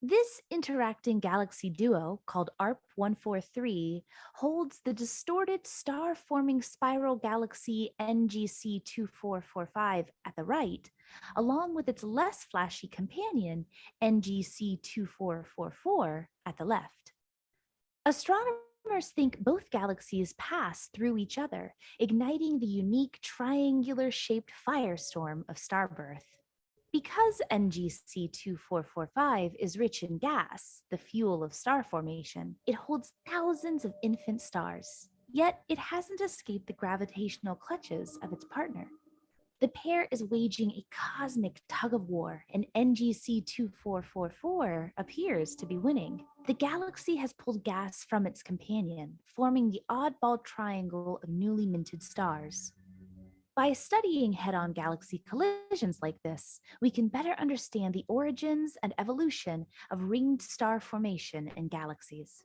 This interacting galaxy duo, called ARP-143, holds the distorted star-forming spiral galaxy NGC-2445 at the right, along with its less flashy companion, NGC-2444, at the left. Astronomers think both galaxies pass through each other, igniting the unique triangular-shaped firestorm of starbirth. Because NGC 2445 is rich in gas, the fuel of star formation, it holds thousands of infant stars. Yet it hasn't escaped the gravitational clutches of its partner. The pair is waging a cosmic tug of war, and NGC 2444 appears to be winning. The galaxy has pulled gas from its companion, forming the oddball triangle of newly minted stars. By studying head-on galaxy collisions like this, we can better understand the origins and evolution of ringed star formation in galaxies.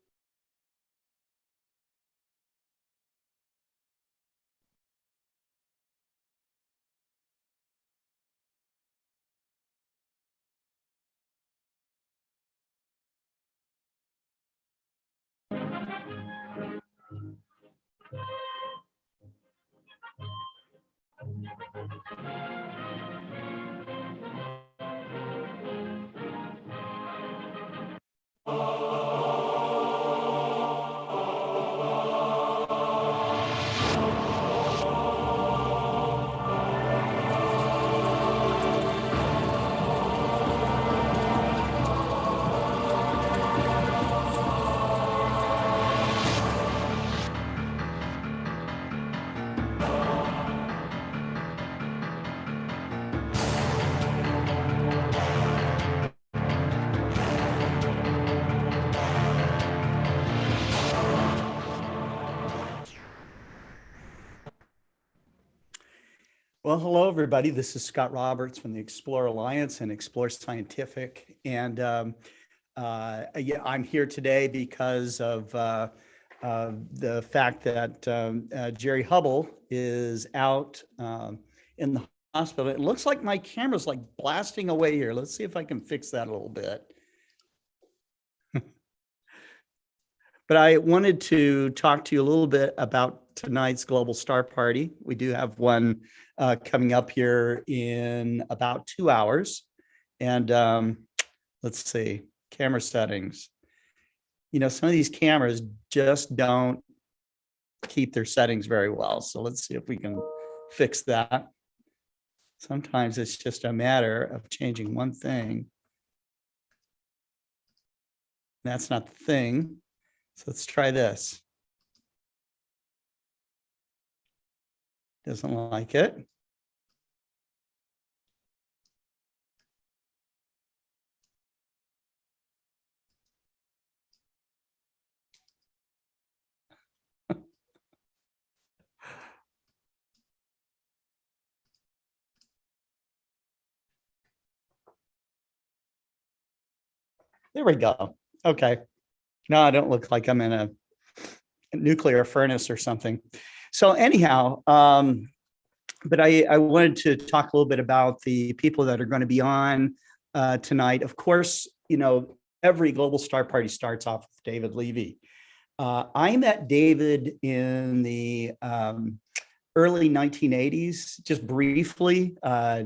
Well, hello, everybody. This is Scott Roberts from the Explore Alliance and Explore Scientific. And yeah, I'm here today because of the fact that Jerry Hubbell is out in the hospital. It looks like my camera's like blasting away here. Let's see if I can fix that a little bit. But I wanted to talk to you a little bit about tonight's Global Star Party. We do have one coming up here in about 2 hours. And let's see, camera settings. You know, some of these cameras just don't keep their settings very well. So let's see if we can fix that. Sometimes it's just a matter of changing one thing. That's not the thing. So let's try this. Doesn't like it. There we go. Okay. No, I don't look like I'm in a nuclear furnace or something. So anyhow, but I wanted to talk a little bit about the people that are going to be on tonight. Of course, you know, every Global Star Party starts off with David Levy. I met David in the early 1980s, just briefly. I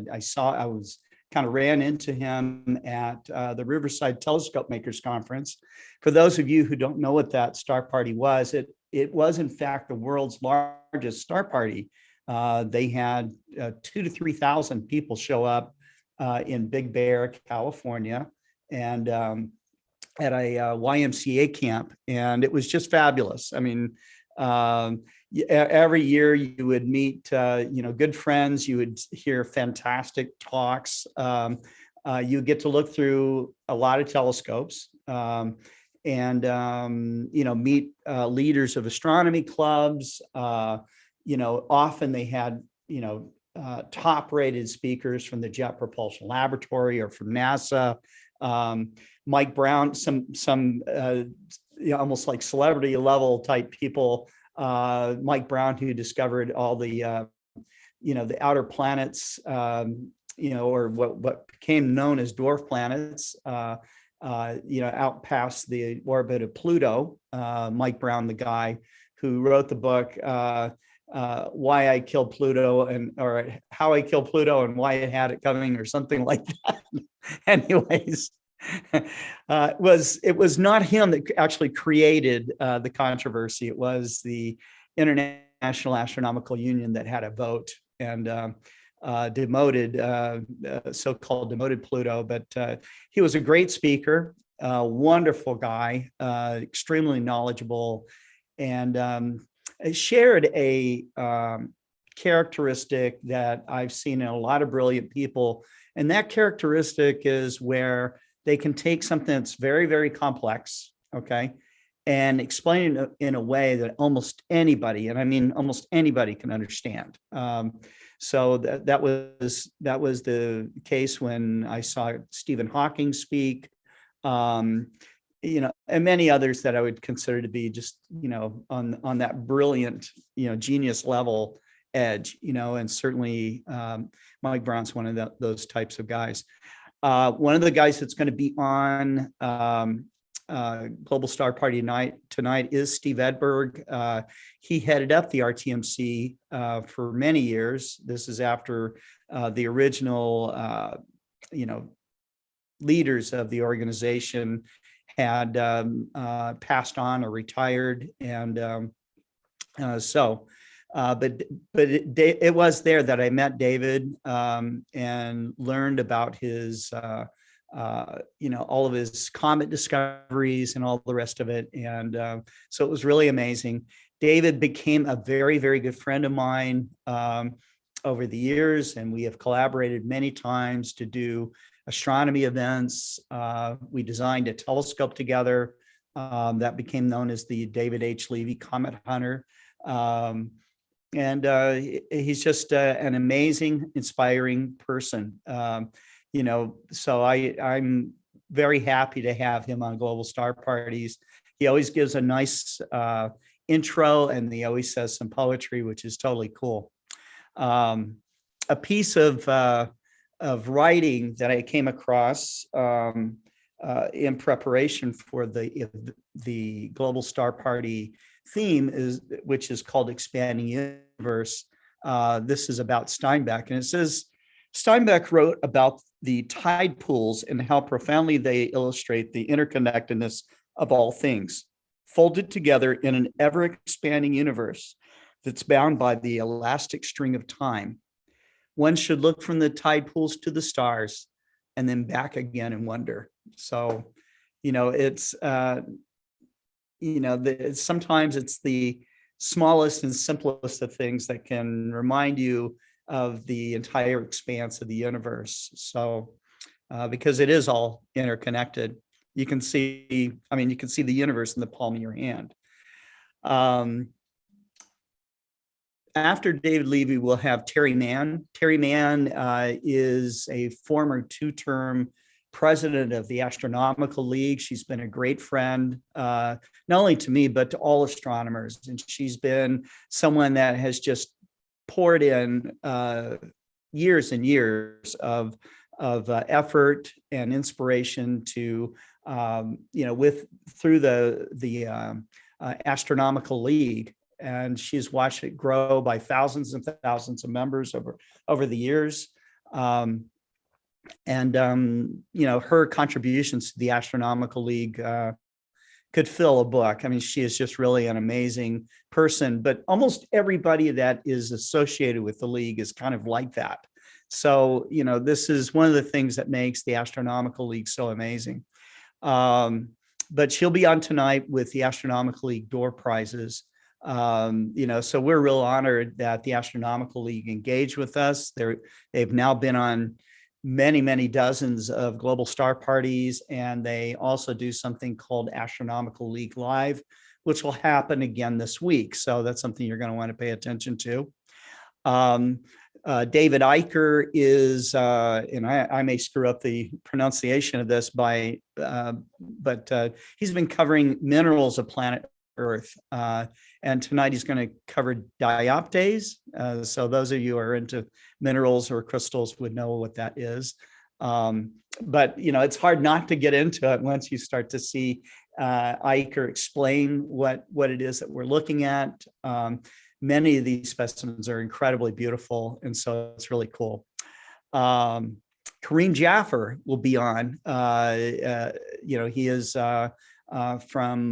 kind of ran into him at the Riverside Telescope Makers Conference. For those of you who don't know what that star party was, it was in fact the world's largest star party. They had 2,000 to 3,000 people show up in Big Bear, California, and at a YMCA camp, and it was just fabulous. I mean, every year you would meet, you know, good friends. You would hear fantastic talks. You get to look through a lot of telescopes, and you know, meet leaders of astronomy clubs. You know, often they had, you know, top-rated speakers from the Jet Propulsion Laboratory or from NASA. Mike Brown, some you know, almost like celebrity level type people. Mike Brown, who discovered all the you know, the outer planets, you know, or what became known as dwarf planets. out past the orbit of Pluto. Mike Brown, the guy who wrote the book, Why I Killed Pluto, or How I Killed Pluto and Why It Had It Coming, or something like that. Anyways, it was not him that actually created the controversy. It was the International Astronomical Union that had a vote and demoted, so-called demoted Pluto. But he was a great speaker, wonderful guy, extremely knowledgeable, and shared a characteristic that I've seen in a lot of brilliant people. And that characteristic is where they can take something that's very, very complex, okay, and explain it in a way that almost anybody, and I mean almost anybody, can understand. So that was the case when I saw Stephen Hawking speak, and many others that I would consider to be just, on that brilliant, genius level edge, and certainly Mike Brown's one of those types of guys. One of the guys that's going to be on Global Star Party tonight is Steve Edberg. He headed up the RTMC for many years. This is after the original, leaders of the organization had passed on or retired, and but it was there that I met David and learned about his, all of his comet discoveries and all the rest of it. And so it was really amazing. David became a very, very good friend of mine over the years, and we have collaborated many times to do astronomy events. We designed a telescope together that became known as the David H. Levy Comet Hunter. And he's just an amazing, inspiring person. So I'm very happy to have him on Global Star Parties. He always gives a nice intro, and he always says some poetry, which is totally cool. A piece of writing that I came across in preparation for the Global Star Party theme which is called Expanding Universe. This is about Steinbeck, and it says, Steinbeck wrote about the tide pools and how profoundly they illustrate the interconnectedness of all things, folded together in an ever-expanding universe that's bound by the elastic string of time. One should look from the tide pools to the stars and then back again and wonder. So, it's, sometimes it's the smallest and simplest of things that can remind you of the entire expanse of the universe. So, because it is all interconnected, you can see the universe in the palm of your hand. After David Levy, we'll have Terry Mann. Terry Mann is a former two-term president of the Astronomical League. She's been a great friend, not only to me, but to all astronomers. And she's been someone that has just poured in years and years of effort and inspiration to, through the Astronomical League. And she's watched it grow by thousands and thousands of members over the years. Her contributions to the Astronomical League could fill a book. I mean, she is just really an amazing person, but almost everybody that is associated with the League is kind of like that. So, this is one of the things that makes the Astronomical League so amazing. But she'll be on tonight with the Astronomical League door prizes. So we're real honored that the Astronomical League engaged with us. They've now been on many, many dozens of global star parties, and they also do something called Astronomical League Live, which will happen again this week. So that's something you're going to want to pay attention to. David Eicher is, and I may screw up the pronunciation of this but he's been covering minerals of planet Earth. And tonight he's going to cover dioptase. So those of you who are into minerals or crystals would know what that is. But it's hard not to get into it once you start to see Eicher explain what it is that we're looking at. Many of these specimens are incredibly beautiful, and so it's really cool. Kareem Jaffer will be on. He is from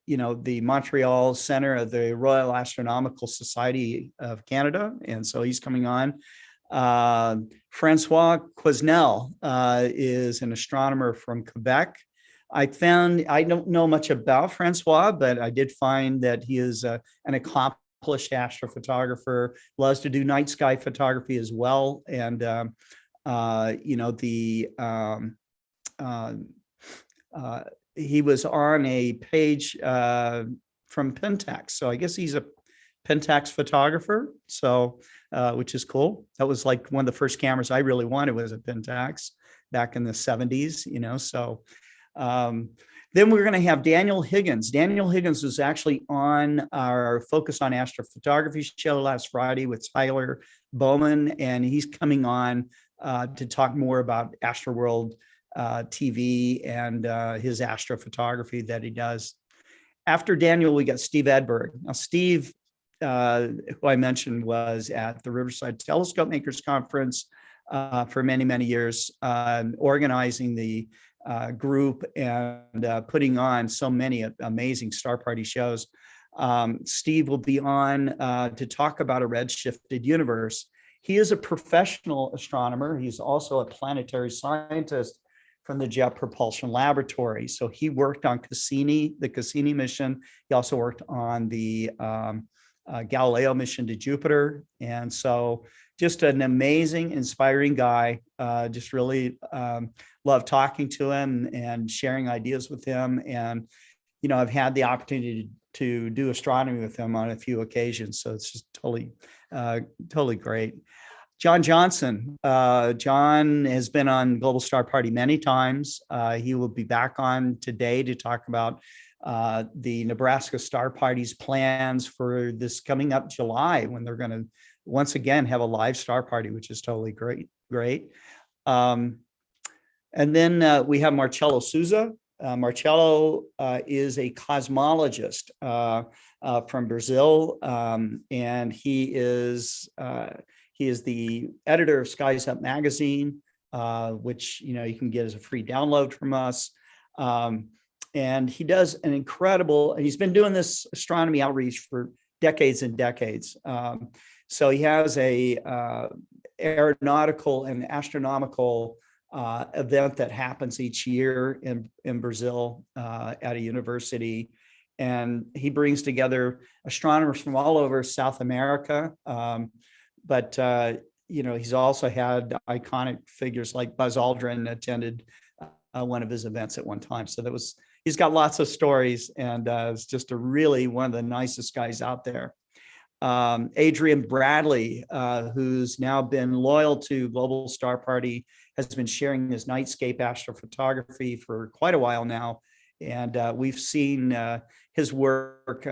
the Montreal Center of the Royal Astronomical Society of Canada, and so he's coming on. Francois Quesnel is an astronomer from Quebec. I don't know much about Francois, but I did find that he is an accomplished astrophotographer, loves to do night sky photography as well. And, he was on a page from Pentax. So I guess he's a Pentax photographer. So, which is cool. That was like one of the first cameras I really wanted was a Pentax back in the 70s, so. Then we're going to have Daniel Higgins. Daniel Higgins was actually on our Focus on Astrophotography show last Friday with Tyler Bowman, and he's coming on to talk more about Astroworld TV and his astrophotography that he does. After Daniel, we got Steve Edberg. Now, Steve, who I mentioned, was at the Riverside Telescope Makers Conference for many, many years, organizing the group and putting on so many amazing Star Party shows. Steve will be on to talk about a redshifted universe. He is a professional astronomer. He's also a planetary scientist from the Jet Propulsion Laboratory. So he worked on the Cassini mission. He also worked on the Galileo mission to Jupiter. And so just an amazing, inspiring guy. Just really love talking to him and sharing ideas with him. And, I've had the opportunity to do astronomy with him on a few occasions. So it's just totally great. John Johnson. John has been on Global Star Party many times. He will be back on today to talk about the Nebraska Star Party's plans for this coming up July, when they're going to once again have a live Star Party, which is totally great. And then we have Marcelo Souza. Marcelo is a cosmologist from Brazil, and he is the editor of Skies Up magazine, which you can get as a free download from us. And he does an incredible. He's been doing this astronomy outreach for decades and decades. So he has a aeronautical and astronomical event that happens each year in Brazil at a university. And he brings together astronomers from all over South America. But he's also had iconic figures like Buzz Aldrin attended one of his events at one time. So he's got lots of stories, and it's just really one of the nicest guys out there. Adrian Bradley, who's now been loyal to Global Star Party, has been sharing his nightscape astrophotography for quite a while now. And we've seen his work,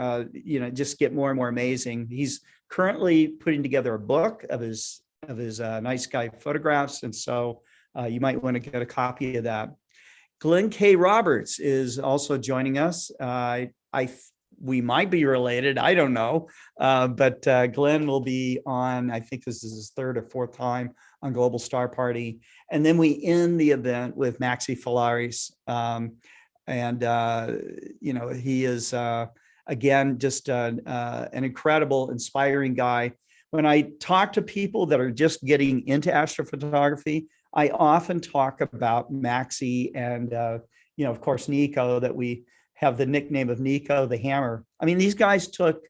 just get more and more amazing. He's currently putting together a book of his night sky photographs. And so you might want to get a copy of that. Glenn K. Roberts is also joining us. We might be related. I don't know. But Glenn will be on, I think this is his third or fourth time on Global Star Party. And then we end the event with Maxie Fellaris. He is, again, just an incredible, inspiring guy. When I talk to people that are just getting into astrophotography, I often talk about Maxie and, of course, Nico, that we have the nickname of Nico the Hammer. I mean, these guys took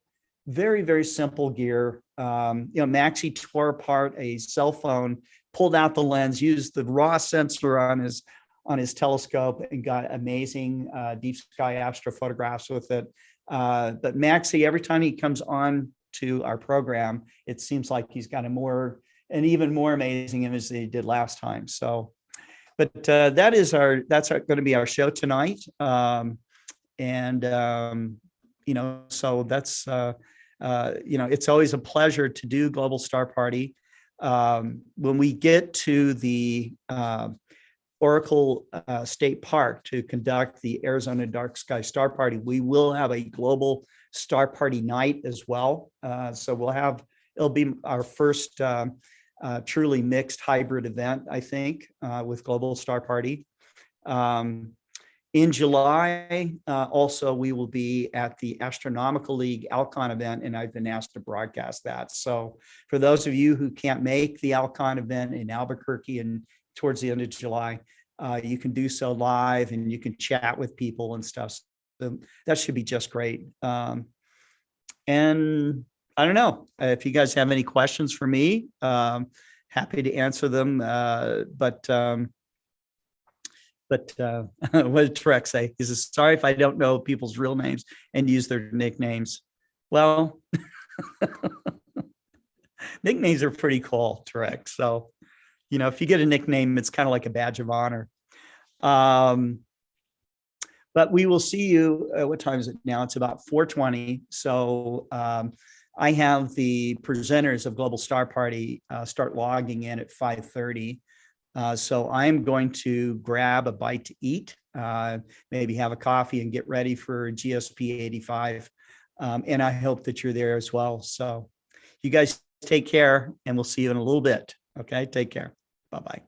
very, very simple gear. Maxie tore apart a cell phone, pulled out the lens, used the raw sensor on his telescope, and got amazing deep sky astrophotographs with it. But Maxie, every time he comes on to our program, it seems like he's got an even more amazing image than he did last time. So, but that's going to be our show tonight. So that's, it's always a pleasure to do Global Star Party. When we get to the Oracle State Park to conduct the Arizona Dark Sky Star Party, we will have a global Star Party night as well. So it'll be our first truly mixed hybrid event, I think, with Global Star Party. In July, also, we will be at the Astronomical League Alcon event, and I've been asked to broadcast that. So for those of you who can't make the Alcon event in Albuquerque and towards the end of July, you can do so live and you can chat with people and stuff. So that should be just great. And I don't know if you guys have any questions for me, happy to answer them. But what did Trek say? He says, sorry if I don't know people's real names and use their nicknames. Well, nicknames are pretty cool, Trek. So, if you get a nickname, it's kind of like a badge of honor. But we will see you. What time is it now? It's about 4:20. So I have the presenters of Global Star Party start logging in at 5:30. So I'm going to grab a bite to eat, maybe have a coffee and get ready for GSP 85. And I hope that you're there as well. So you guys take care, and we'll see you in a little bit. Okay, take care. Bye-bye.